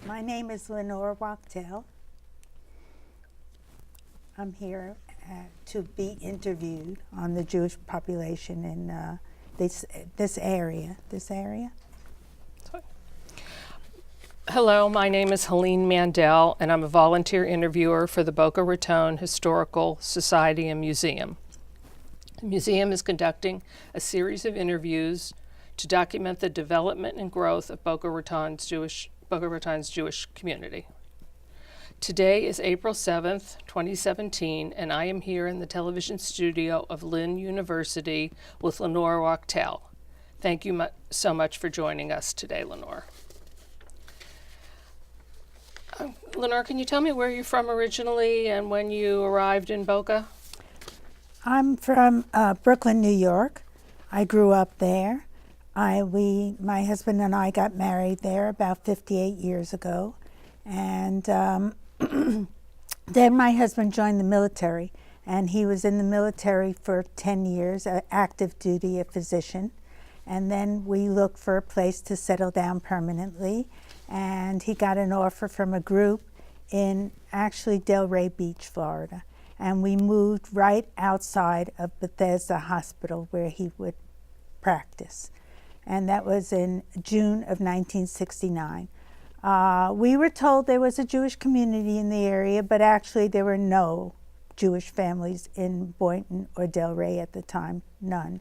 My name is Lenore Wachtel. I'm here to be interviewed on the Jewish population in this area. Hello, my name is Helene Mandel, and I'm a volunteer interviewer for the Boca Raton Historical Society and Museum. The museum is conducting a series of interviews to document the development and growth of Boca Raton's Jewish community. Today is April 7th, 2017, and I am here in the television studio of Lynn University with Lenore Wachtel. Thank you so much for joining us today, Lenore. Lenore, can you tell me where you're from originally and when you arrived in Boca? I'm from Brooklyn, New York. I grew up there. My husband and I got married there about 58 years ago. And then my husband joined the military, and he was in the military for 10 years, active duty, a physician. And then we looked for a place to settle down permanently, and he got an offer from a group in actually Delray Beach, Florida. And we moved right outside of Bethesda Hospital where he would practice. And that was in June of 1969. We were told there was a Jewish community in the area, but actually there were no Jewish families in Boynton or Delray at the time, none.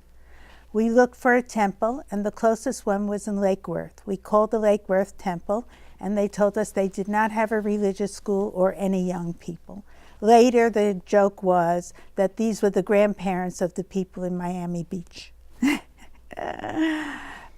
We looked for a temple, and the closest one was in Lake Worth. We called the Lake Worth Temple, and they told us they did not have a religious school or any young people. Later, the joke was that these were the grandparents of the people in Miami Beach.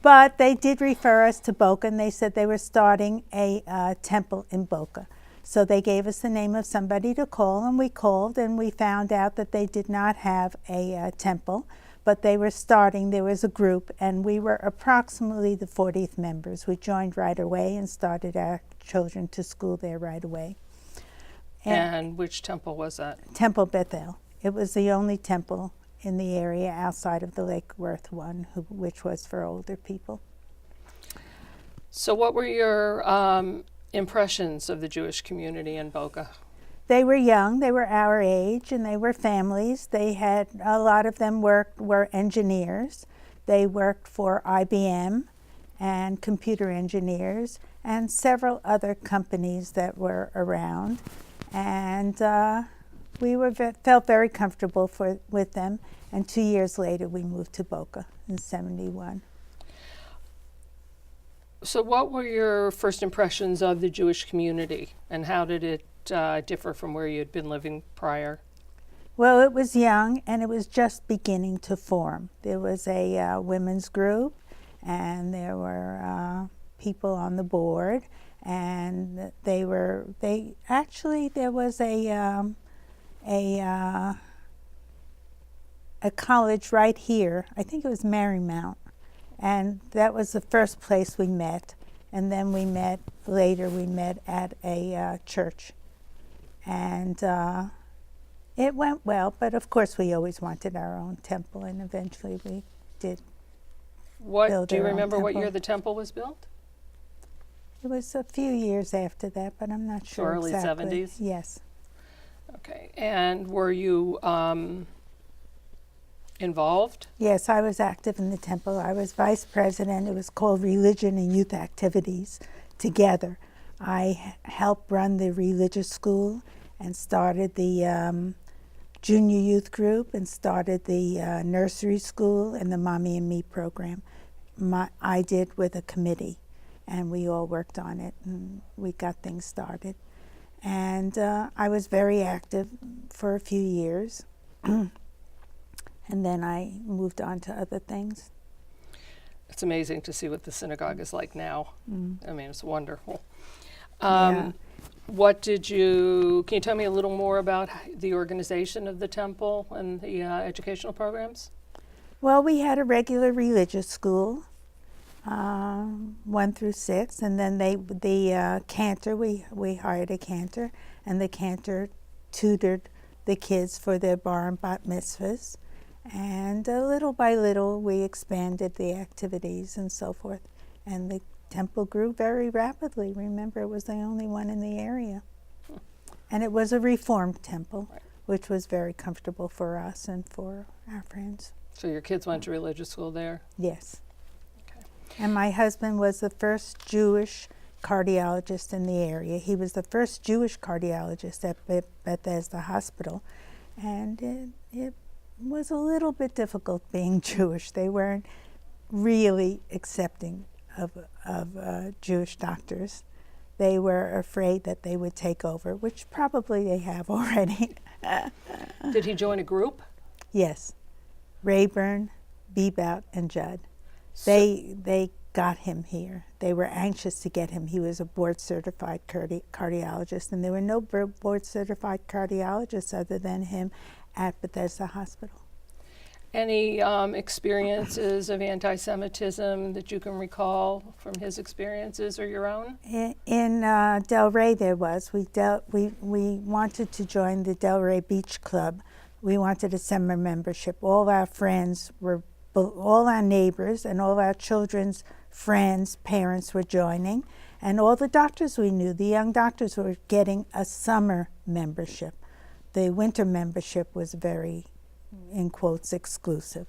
But they did refer us to Boca, and they said they were starting a temple in Boca. So they gave us the name of somebody to call, and we called, and we found out that they did not have a temple, but they were starting. There was a group, and we were approximately the 40th members. We joined right away and started our children to school there right away. And which temple was that? Temple Bethel. It was the only temple in the area outside of the Lake Worth one, which was for older people. So what were your impressions of the Jewish community in Boca? They were young, they were our age, and they were families. They had, a lot of them were engineers. They worked for IBM and computer engineers and several other companies that were around. And we felt very comfortable with them, and 2 years later we moved to Boca in '71. So what were your first impressions of the Jewish community, and how did it differ from where you had been living prior? Well, it was young, and it was just beginning to form. There was a women's group, and there were people on the board, and there was a college right here. I think it was Marymount, and that was the first place we met. And then we met at a church, and it went well. But of course, we always wanted our own temple, and eventually we did. Do you remember what year the temple was built? It was a few years after that, but I'm not sure early exactly. 70s? Yes. Okay. And were you involved? Yes, I was active in the temple. I was vice president. It was called Religion and Youth Activities together. I helped run the religious school and started the junior youth group and started the nursery school and the Mommy and Me program. I did with a committee, and we all worked on it, and we got things started. And I was very active for a few years, and then I moved on to other things. It's amazing to see what the synagogue is like now. I mean, it's wonderful. Yeah. Can you tell me a little more about the organization of the temple and the educational programs? Well, we had a regular religious school, 1 through 6, and then the cantor, we hired a cantor, and the cantor tutored the kids for their bar and bat mitzvahs. And little by little, we expanded the activities and so forth. And the temple grew very rapidly. Remember, it was the only one in the area. And it was a Reformed temple, Right. which was very comfortable for us and for our friends. So your kids went to religious school there? Yes. Okay. And my husband was the first Jewish cardiologist in the area. He was the first Jewish cardiologist at Bethesda Hospital. And it was a little bit difficult being Jewish. They weren't really accepting of Jewish doctors. They were afraid that they would take over, which probably they have already. Did he join a group? Yes. Rayburn, Bebout, and Judd. So- They got him here. They were anxious to get him. He was a board-certified cardiologist, and there were no board-certified cardiologists other than him at Bethesda Hospital. Any experiences of anti-Semitism that you can recall from his experiences or your own? In Delray there was. We wanted to join the Delray Beach Club. We wanted a summer membership. All our friends were, all our neighbors and all our children's friends, parents were joining. And all the doctors we knew, the young doctors, were getting a summer membership. The winter membership was very, in quotes, exclusive.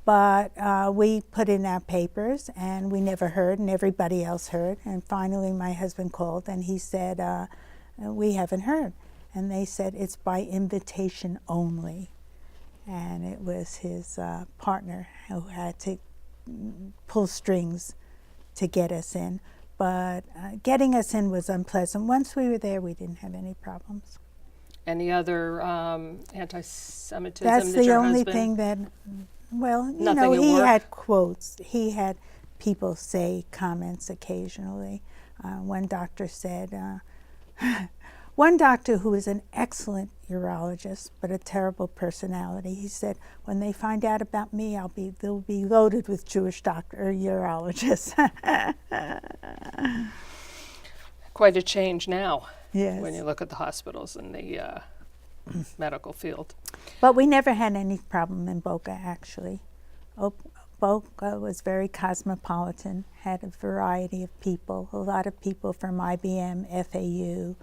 But we put in our papers, and we never heard, and everybody else heard. And finally, my husband called, and he said, we haven't heard. And they said, it's by invitation only. And it was his partner who had to pull strings to get us in. But getting us in was unpleasant. Once we were there, we didn't have any problems. Any other anti-Semitism That's that the your only husband? thing that, well, you Nothing know, at he work? had quotes. He had people say comments occasionally. One doctor said, one doctor who was an excellent urologist but a terrible personality, he said, when they find out about me, they'll be loaded with Jewish urologists. Quite a change now. Yes. When you look at the hospitals and the medical field. But we never had any problem in Boca, actually. Boca was very cosmopolitan, had a variety of people, a lot of people from IBM, FAU,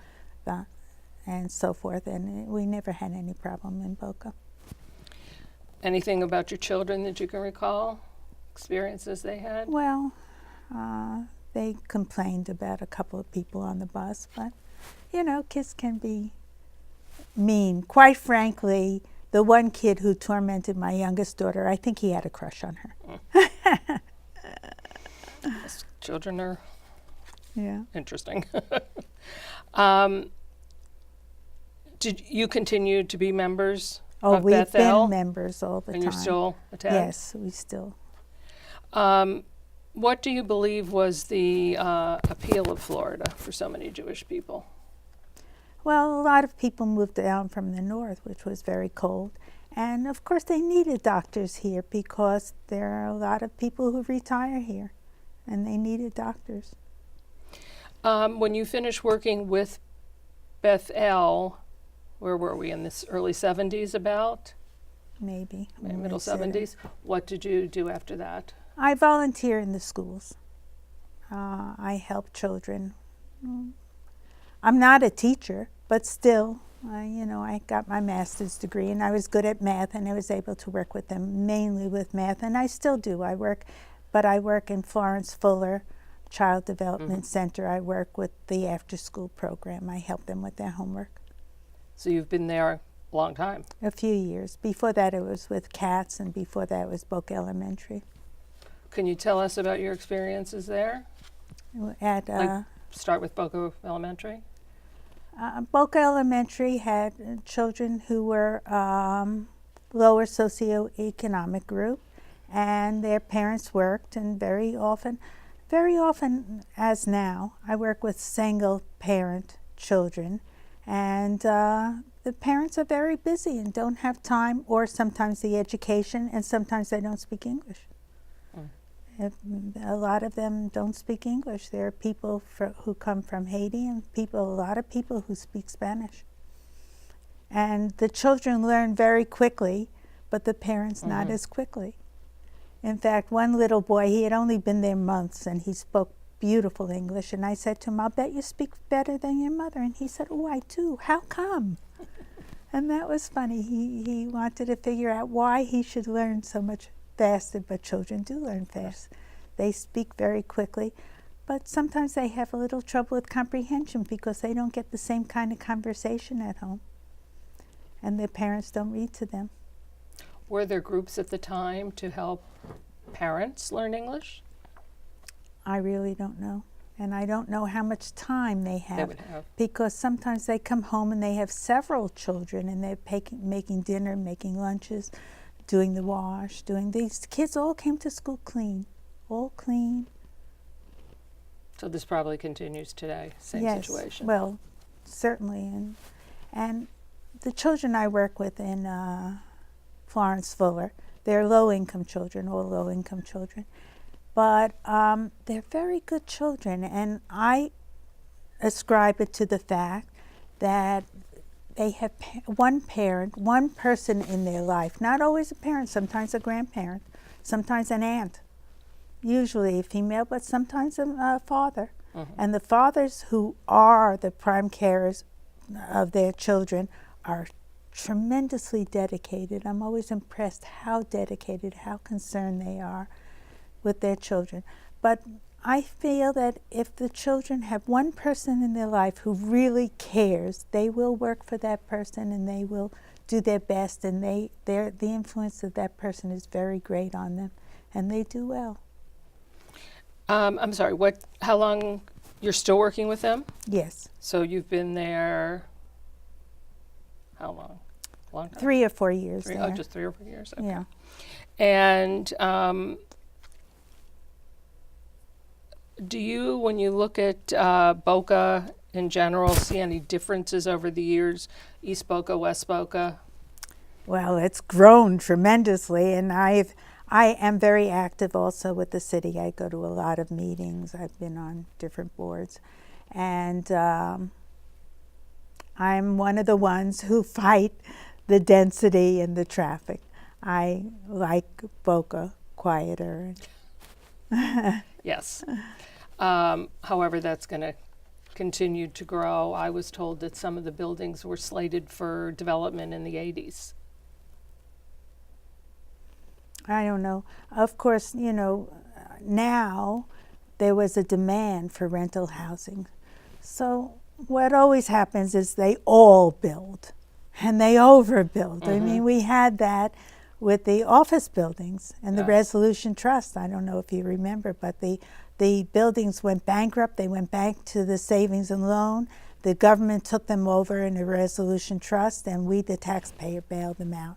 and so forth, and we never had any problem in Boca. Anything about your children that you can recall? Experiences they had? Well, they complained about a couple of people on the bus, but, you know, kids can be mean. Quite frankly, the one kid who tormented my youngest daughter, I think he had a crush on her. Yes, children are Yeah. interesting. Did you continue to be members of We've Bethel? been members all the And time. you still attend? Yes, we still. What do you believe was the appeal of Florida for so many Jewish people? Well, a lot of people moved down from the north, which was very cold. And of course, they needed doctors here because there are a lot of people who retire here, and they needed doctors. When you finished working with Bethel, where were we, in the early 70s about? Maybe. Middle 70s? What did you do after that? I volunteer in the schools. I help children. I'm not a teacher, but still, you know, I got my master's degree, and I was good at math, and I was able to work with them, mainly with math, and I still do. I work in Florence Fuller Child Development Center. I work with the after-school program. I help them with their homework. So you've been there a long time. A few years. Before that, it was with Katz, and before that, it was Boca Elementary. Can you tell us about your experiences there? At Start with Boca Elementary. Boca Elementary had children who were lower socioeconomic group, and their parents worked, and very often, as now, I work with single parent children, and the parents are very busy and don't have time, or sometimes the education, and sometimes they don't speak English. A lot of them don't speak English. There are people who come from Haiti, and a lot of people who speak Spanish. And the children learn very quickly, but the parents not as quickly. In fact, one little boy, he had only been there months, and he spoke beautiful English. And I said to him, "I'll bet you speak better than your mother." And he said, "Oh, I do. How come?" And that was funny. He wanted to figure out why he should learn so much faster, but children do learn fast. They speak very quickly, but sometimes they have a little trouble with comprehension because they don't get the same kind of conversation at home, and their parents don't read to them. Were there groups at the time to help parents learn English? I really don't know. And I don't know how much time they have, would have. because sometimes they come home and they have several children, and they're making dinner, making lunches, doing the wash, doing these. Kids all came to school clean, all clean. So this probably continues today, same Yes, situation. well, certainly. And the children I work with in Florence Fuller, they're low-income children, all low-income children. But they're very good children, and I ascribe it to the fact that they have one parent, one person in their life, not always a parent, sometimes a grandparent, sometimes an aunt, usually a female, but sometimes a father. And the fathers who are the prime carers of their children are tremendously dedicated. I'm always impressed how dedicated, how concerned they are with their children. But I feel that if the children have one person in their life who really cares, they will work for that person and they will do their best, and the influence of that person is very great on them, and they do well. I'm sorry, how long, you're still working with them? Yes, So you've been there, how long? Long time? 3 or 4 years Three, there. oh, just 3 or 4 years? Okay. Yeah. And do you, when you look at Boca in general, see any differences over the years, East Boca, West Boca? Well, it's grown tremendously, and I am very active also with the city. I go to a lot of meetings. I've been on different boards, and I'm one of the ones who fight the density and the traffic. I like Boca quieter. Yes. However, that's going to continue to grow. I was told that some of the buildings were slated for development in the 80s. I don't know. Of course, now there was a demand for rental housing. So what always happens is they all build, and they overbuild. I mean, we had that with the office buildings and the Resolution Trust. I don't know if you remember, but the buildings went bankrupt. They went back to the savings and loan. The government took them over in a Resolution Trust, and we, the taxpayer, bailed them out.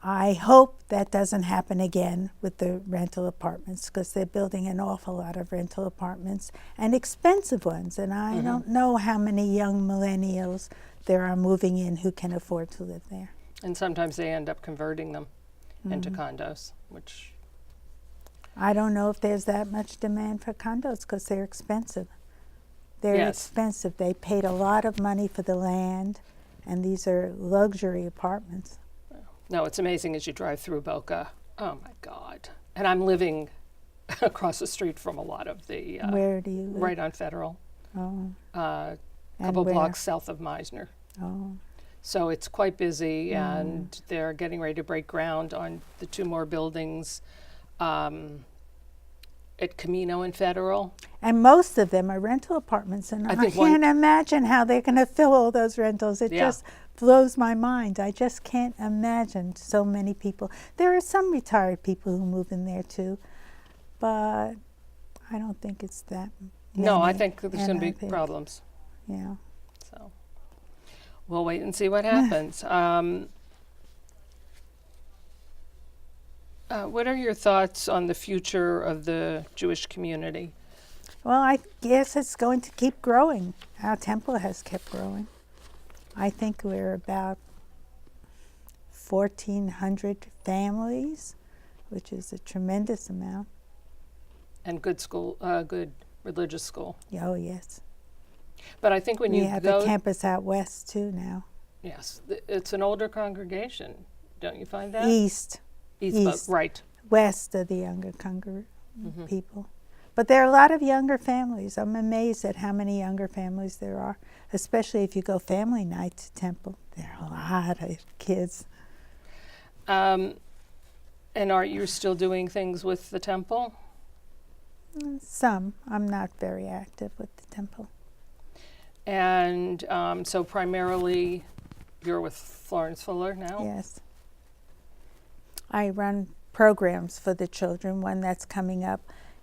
I hope that doesn't happen again with the rental apartments, because they're building an awful lot of rental apartments, and expensive ones. And I don't know how many young millennials there are moving in who can afford to live there. And sometimes they end up converting them into condos, which... I don't know if there's that much demand for condos, because they're expensive. They're expensive. They paid a lot of money for the land, and these are luxury apartments. No, it's amazing as you drive through Boca. Oh, my God. And I'm living across the street from a lot of the... Where do you live? Right on Federal. Oh. A couple blocks south of Meisner. Oh. So it's quite busy, and they're getting ready to break ground on the 2 more buildings at Camino and Federal. And most of them are rental apartments, and I can't imagine how they're going to fill all those rentals. It just blows my mind. I just can't imagine so many people. There are some retired people who move in there too, but I don't think it's that many. No, I think there's going to be problems. Yeah. So we'll wait and see what happens. What are your thoughts on the future of the Jewish community? Well, I guess it's going to keep growing. Our temple has kept growing. I think we're about 1,400 families, which is a tremendous amount. And good school, good religious school. Oh, yes. But I think when you We have a campus out west, too, now. Yes, it's an older congregation. Don't you find that? East. East. Right. west of the younger people. But there are a lot of younger families. I'm amazed at how many younger families there are, especially if you go family night to Temple. There are a lot of kids. And are you still doing things with the temple? Some. I'm not very active with the Temple. And so primarily you're with Florence Fuller now? Yes. I run programs for the children. One that's coming up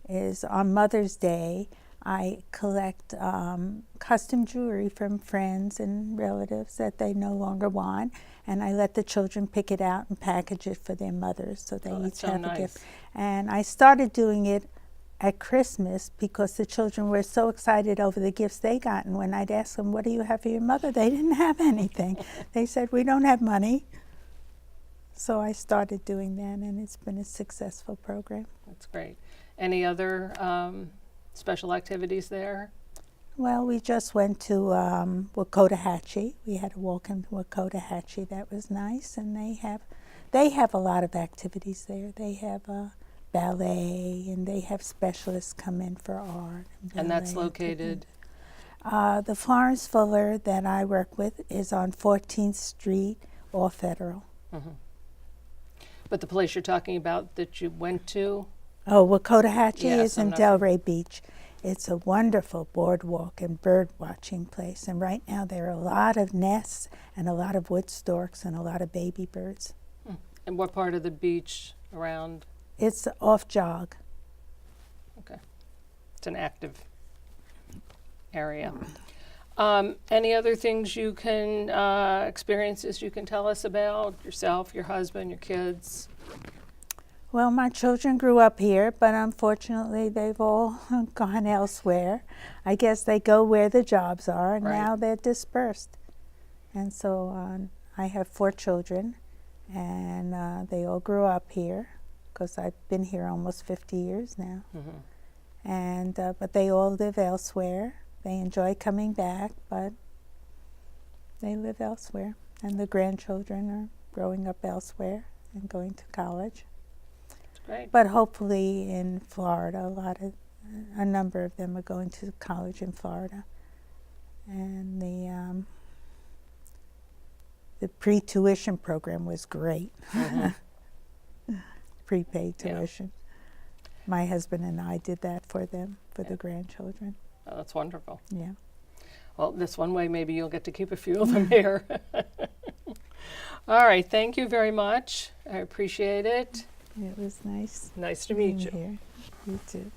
is on Mother's Day. I collect custom jewelry from friends and relatives that they no longer want, and I let the children pick it out and package it for their mothers so they each so have nice. a gift. And I started doing it at Christmas because the children were so excited over the gifts they got, and when I'd ask them, what do you have for your mother? They didn't have anything. They said, we don't have money. So I started doing that, and it's been a successful program. That's great. Any other special activities there? Well, we just went to Wakota. We had a walk in Wakota. That was nice, and they have a lot of activities there. They have ballet, and they have specialists come in for art. And that's located? The Florence Fuller that I work with is on 14th Street or Federal. Mm-hmm. But the place you're talking about that you went to? Oh, Wakota Yes, is in I'm not Delray Beach. It's a wonderful boardwalk and bird watching place. And right now there are a lot of nests and a lot of wood storks and a lot of baby birds. And what part of the beach around? It's off Jog. Okay. It's an active area. Any other things you can, experiences you can tell us about yourself, your husband, your kids? Well, my children grew up here, but unfortunately they've all gone elsewhere. I guess they go where the jobs are, and Right. now they're dispersed. And so I have 4 children, and they all grew up here because I've been here almost 50 years now. Mm-hmm. And but they all live elsewhere. They enjoy coming back, but they live elsewhere. And the grandchildren are growing up elsewhere and going to college. Great. But hopefully in Florida, a number of them are going to college in Florida. And the pre-tuition program was great. Mm-hmm. Prepaid tuition. My husband and I did that for them, for the grandchildren. Oh, that's wonderful. Yeah. Well, this one way, maybe you'll get to keep a few of them here. All right. Thank you very much. I appreciate it. It was nice Nice to being meet you. here. You too.